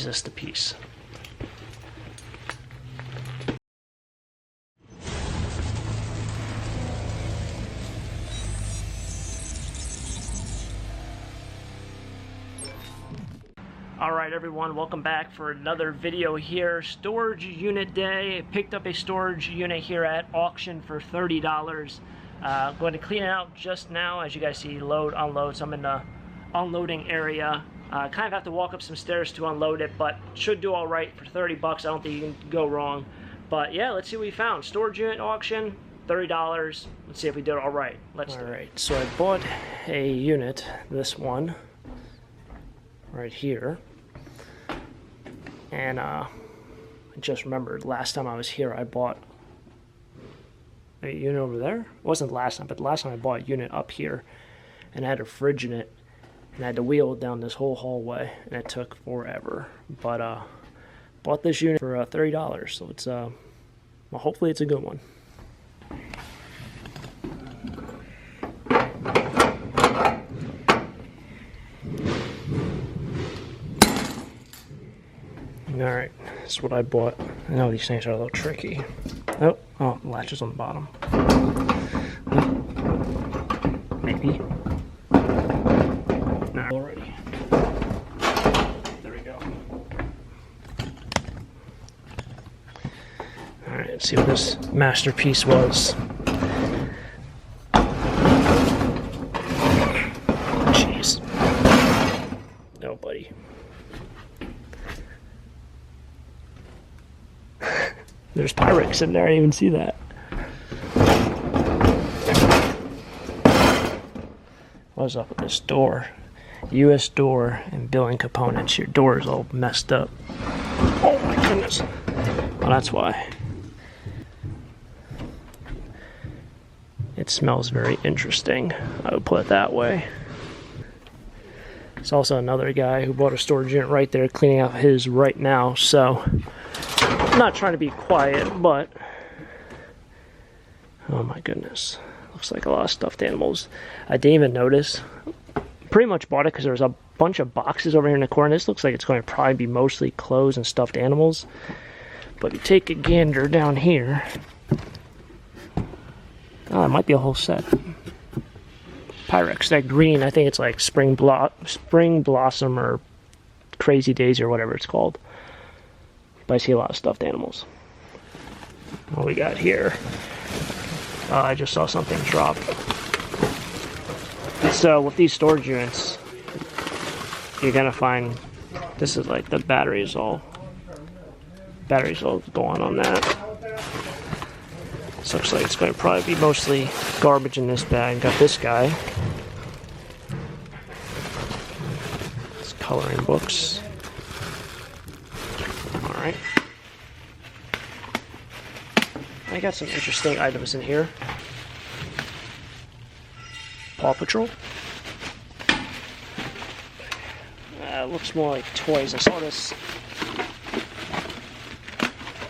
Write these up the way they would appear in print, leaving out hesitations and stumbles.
is this the piece? Alright everyone, welcome back for another video here. Storage unit day. Picked up a storage unit here at auction for $30. Going to clean it out just now. As you guys see, load, unload. So I'm in the unloading area. Kind of have to walk up some stairs to unload it, but should do alright for 30 bucks. I don't think you can go wrong. But yeah, let's see what we found. Storage unit auction, $30. Let's see if we did alright. Let's do it. Alright, so I bought a unit, this one, right here. And I just remembered last time I was here I bought a unit over there. It wasn't last time, but the last time I bought a unit up here and I had a fridge in it and I had to wheel it down this whole hallway and it took forever. But bought this unit for $30, so it's well, hopefully it's a good one. Alright, that's what I bought. I know these things are a little tricky. Oh, latches on the bottom. Oh, maybe. No, already. There we go. Alright, let's see what this masterpiece was. Jeez. Oh, buddy. There's Pyrex in there, I didn't even see that. What's up with this door? US door and billing components. Your door is all messed up. Oh my goodness. Well, that's why. It smells very interesting, I would put it that way. There's also another guy who bought a storage unit right there, cleaning out his right now, so I'm not trying to be quiet, but oh my goodness, looks like a lot of stuffed animals. I didn't even notice. Pretty much bought it because there was a bunch of boxes over here in the corner. This looks like it's going to probably be mostly clothes and stuffed animals. But you take a gander down here. Oh, it might be a whole set. Pyrex, that green, I think it's like spring blossom or crazy daisy or whatever it's called. But I see a lot of stuffed animals. What we got here? I just saw something drop. So with these storage units, you're gonna find this is like the batteries all going on that. This looks like it's going to probably be mostly garbage in this bag. Got this guy. It's coloring books. Alright. I got some interesting items in here. Paw Patrol. Looks more like toys. I saw this.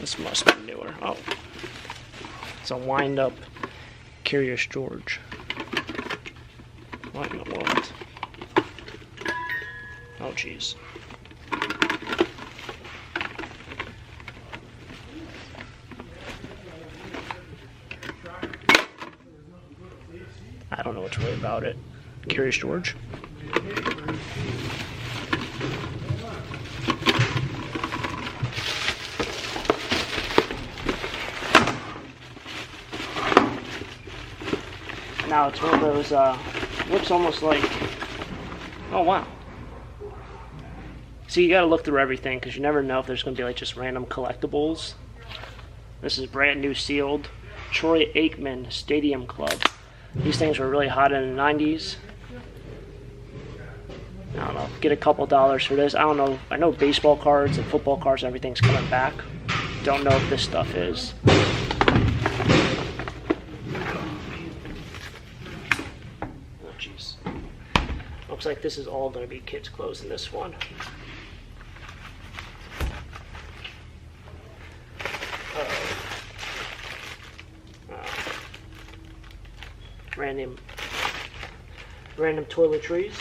This must be newer. Oh. It's a wind-up Curious George. What in the world? Oh, jeez. I don't know what's really about it. Curious George. Now it's one of those, looks almost like, oh wow. So you gotta look through everything because you never know if there's gonna be like just random collectibles. This is brand new sealed. Troy Aikman Stadium Club. These things were really hot in the 90s. I don't know, get a couple dollars for this. I don't know, I know baseball cards and football cards, everything's coming back. Don't know if this stuff is. Oh jeez. Looks like this is all going to be kids' clothes in this one. Random toiletries.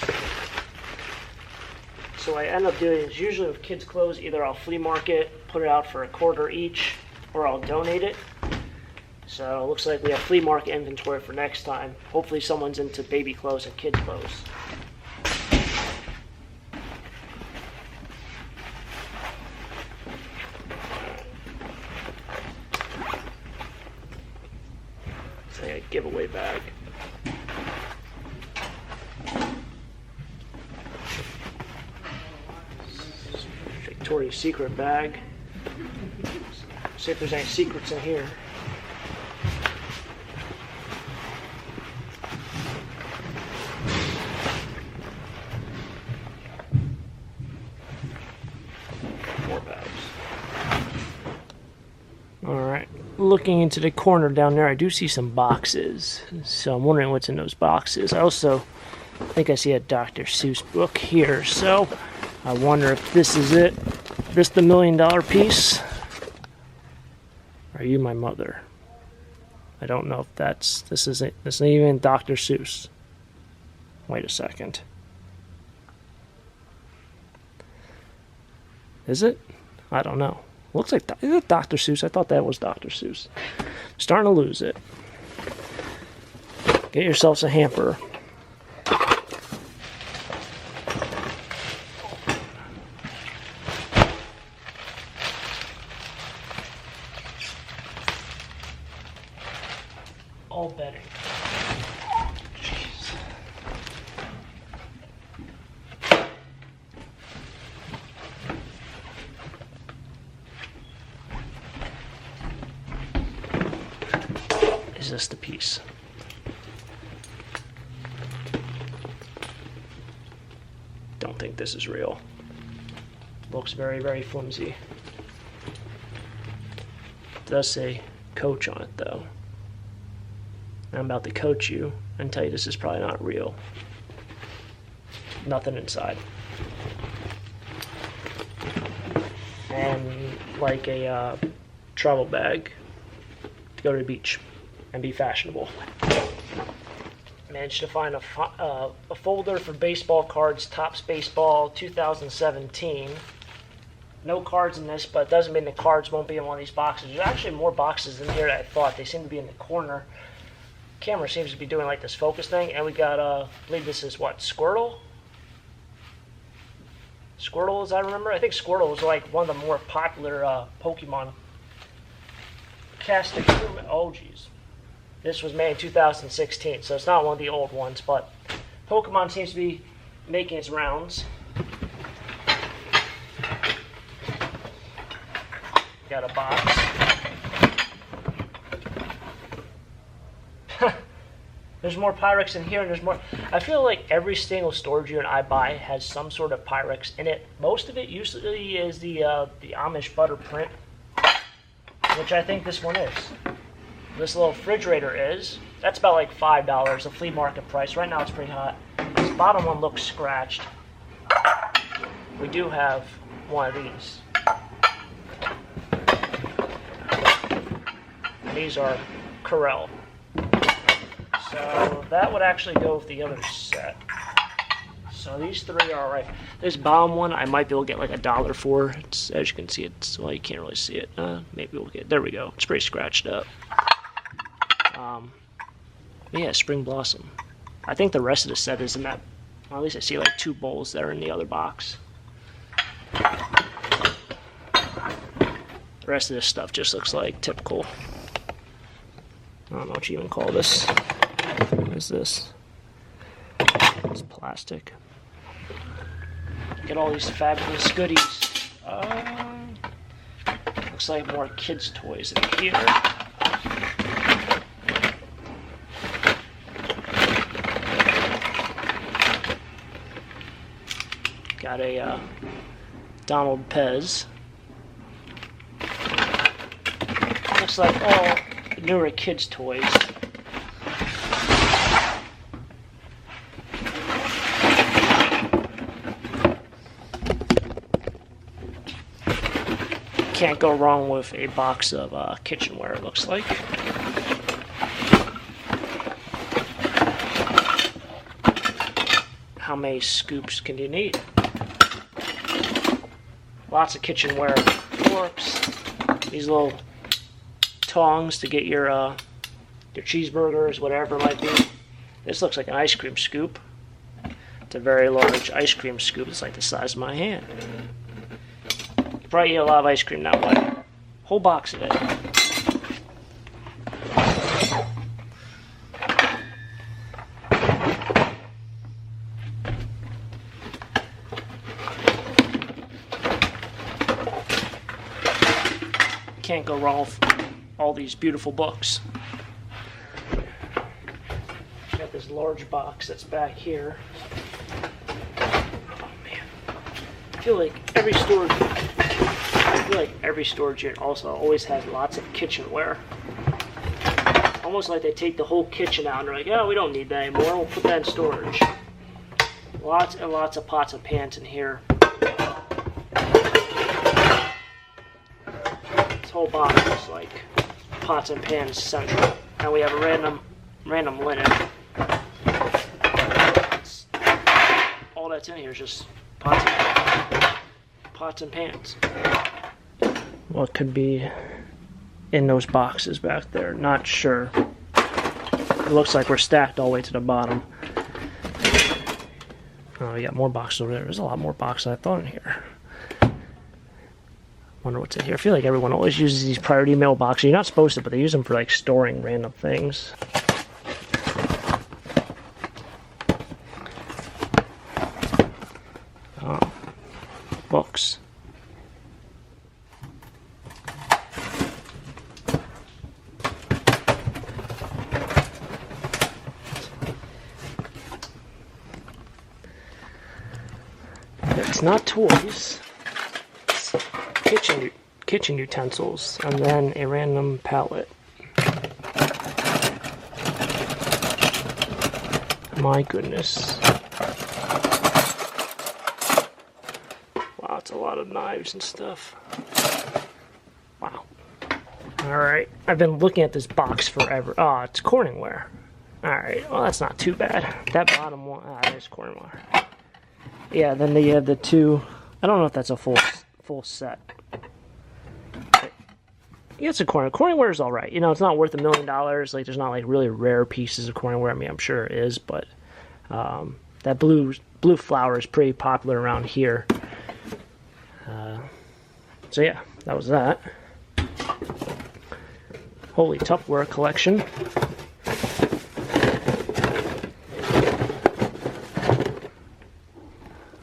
So what I end up doing is usually with kids' clothes, either I'll flea market, put it out for $1 each, or I'll donate it. So it looks like we have flea market inventory for next time. Hopefully someone's into baby clothes and kids' clothes. It's like a giveaway bag. Victoria's Secret bag. See if there's any secrets in here. More bags. Alright, looking into the corner down there, I do see some boxes. So I'm wondering what's in those boxes. I also think I see a Dr. Seuss book here, so I wonder if this is it. This the $1 million piece? Are you my mother? I don't know if this isn't even Dr. Seuss. Wait a second. Is it? I don't know. Looks like, is it Dr. Seuss? I thought that was Dr. Seuss. Starting to lose it. Get yourselves a hamper. All betting. Jeez. Is this the piece? Don't think this is real. Looks very, very flimsy. It does say coach on it though. I'm about to coach you and tell you this is probably not real. Nothing inside. And like a travel bag to go to the beach and be fashionable. Managed to find a folder for baseball cards, Topps Baseball 2017. No cards in this, but it doesn't mean the cards won't be in one of these boxes. There's actually more boxes in here than I thought. They seem to be in the corner. Camera seems to be doing like this focus thing, and we got I believe this is what, Squirtle, as I remember. I think Squirtle was like one of the more popular Pokemon. Casting. Oh geez, this was made in 2016, so it's not one of the old ones, but Pokemon seems to be making its rounds. Got a box. There's more Pyrex in here, and there's more. I feel like every single storage unit I buy has some sort of Pyrex in it. Most of it usually is the Amish butter print, which I think this one is. This little refrigerator is. That's about like $5, a flea market price. Right now it's pretty hot. This bottom one looks scratched. We do have one of these. And these are Corel. So that would actually go with the other set. So these three are alright. This bottom one I might be able to get like $1 for. It's, as you can see, it's, well, you can't really see it. Maybe we'll get, there we go. It's pretty scratched up. Yeah, Spring Blossom. I think the rest of the set is in that, well, at least I see like 2 bowls that are in the other box. The rest of this stuff just looks like typical, I don't know what you even call this. What is this? It's plastic. Get all these fabulous goodies. Looks like more kids' toys in here. Got a Donald Pez. Looks like all newer kids' toys. Can't go wrong with a box of kitchenware, it looks like. How many scoops can you need? Lots of kitchenware, forks, these little tongs to get your cheeseburgers, whatever it might be. This looks like an ice cream scoop. It's a very large ice cream scoop. It's like the size of my hand. You probably eat a lot of ice cream that way. Whole box of it. Can't go wrong with all these beautiful books. Got this large box that's back here. Oh man, I feel like every storage unit also always has lots of kitchenware. Almost like they take the whole kitchen out and they're like, oh, we don't need that anymore. We'll put that in storage. Lots and lots of pots and pans in here. Whole box is like pots and pans central, and we have a random linen. All that's in here is just pots and pans. What could be in those boxes back there? Not sure. It looks like we're stacked all the way to the bottom. Oh, we got more boxes over there. There's a lot more boxes than I thought in here. Wonder what's in here. I feel like everyone always uses these priority mailboxes. You're not supposed to, but they use them for like storing random things. Oh, books. It's not toys. Kitchen utensils, and then a random palette. My goodness. Wow, it's a lot of knives and stuff. Wow. Alright, I've been looking at this box forever. Oh, it's Corningware. Alright, well that's not too bad. That bottom one, there's Corningware. Yeah, then they have the two, I don't know if that's a full set. Yeah, it's a Corningware is alright. You know, it's not worth $1 million. Like, there's not like really rare pieces of Corningware. I mean, I'm sure it is, but that blue flower is pretty popular around here. So yeah, that was that. Holy Tupperware collection.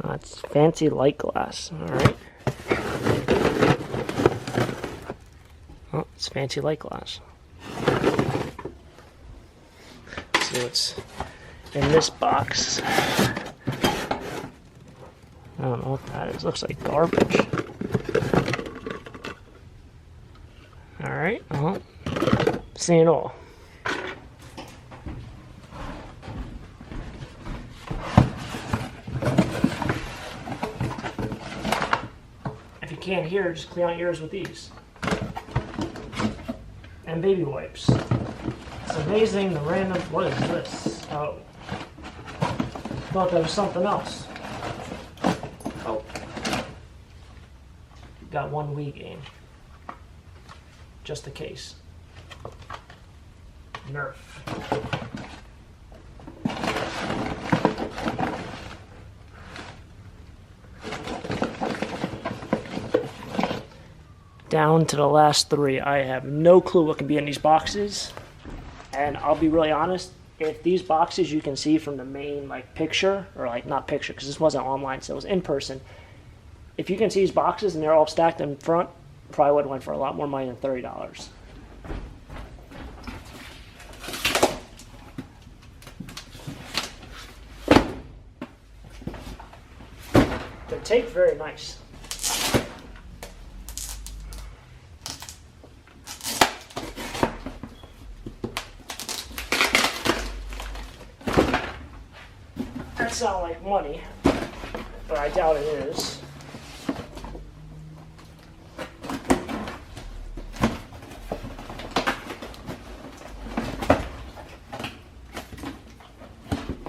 That's fancy light glass. Alright. Oh, it's fancy light glass. Let's see what's in this box. I don't know what that is. Looks like garbage. Alright, well, see it all. If you can't hear, just clean out your ears with these. And baby wipes. It's amazing the random. What is this? Oh. Thought that was something else. Oh. Got one Wii game. Just a case. Nerf. Down to the last three. I have no clue what can be in these boxes. And I'll be really honest, if these boxes you can see from the main like picture, or like not picture, because this wasn't online, so it was in person. If you can see these boxes and they're all stacked in front, probably would have went for a lot more money than $30. The tape very nice. That sounds like money, but I doubt it is.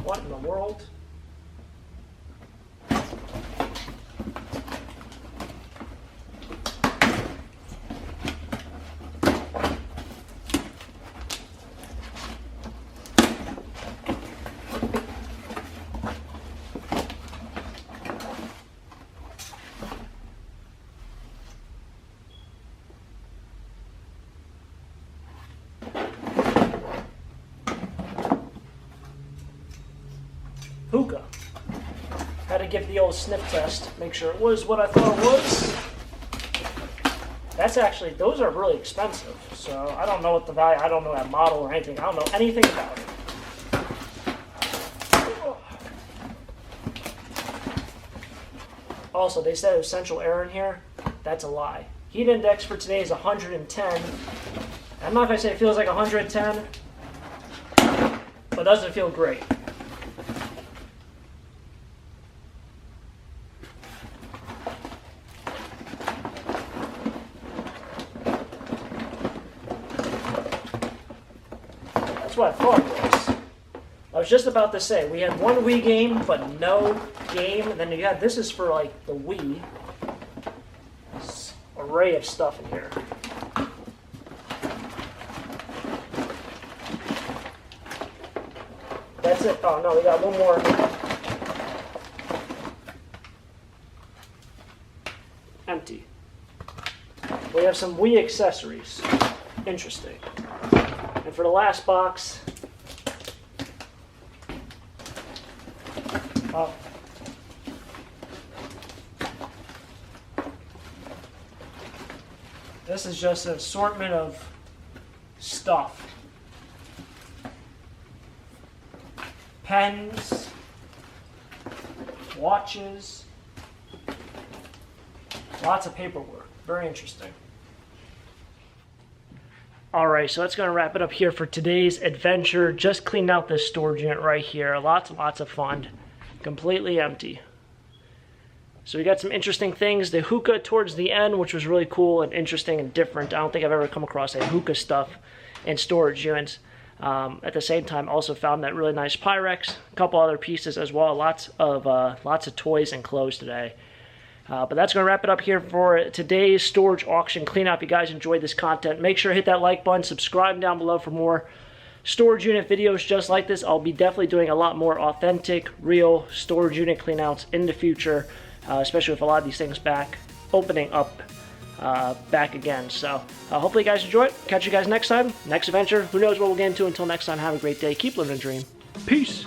What in the world? hookah. Had to give the old sniff test, make sure it was what I thought it was. That's actually, those are really expensive. So I don't know what the value, I don't know that model or anything. I don't know anything about it. Also, they said essential air in here. That's a lie. Heat index for today is 110. I'm not going to say it feels like 110, but doesn't feel great. That's what I thought it was. I was just about to say, we had one Wii game, but no game. And then you had, this is for like the Wii. This array of stuff in here. That's it. Oh no, we got one more. Empty. We have some Wii accessories. Interesting. And for the last box, this is just an assortment of stuff. Pens, watches, lots of paperwork. Very interesting. Alright, so that's going to wrap it up here for today's adventure. Just cleaned out this storage unit right here. Lots of fun. Completely empty. So we got some interesting things. The hookah towards the end, which was really cool and interesting and different. I don't think I've ever come across a hookah stuff in storage units. At the same time, also found that really nice Pyrex. A couple other pieces as well. Lots of toys and clothes today. But that's going to wrap it up here for today's storage auction cleanup. If you guys enjoyed this content, make sure to hit that like button, subscribe down below for more storage unit videos just like this. I'll be definitely doing a lot more authentic, real storage unit cleanouts in the future, especially with a lot of these things opening up back again. So hopefully you guys enjoy it. Catch you guys next time. Next adventure. Who knows what we'll get into. Until next time, have a great day. Keep living a dream. Peace.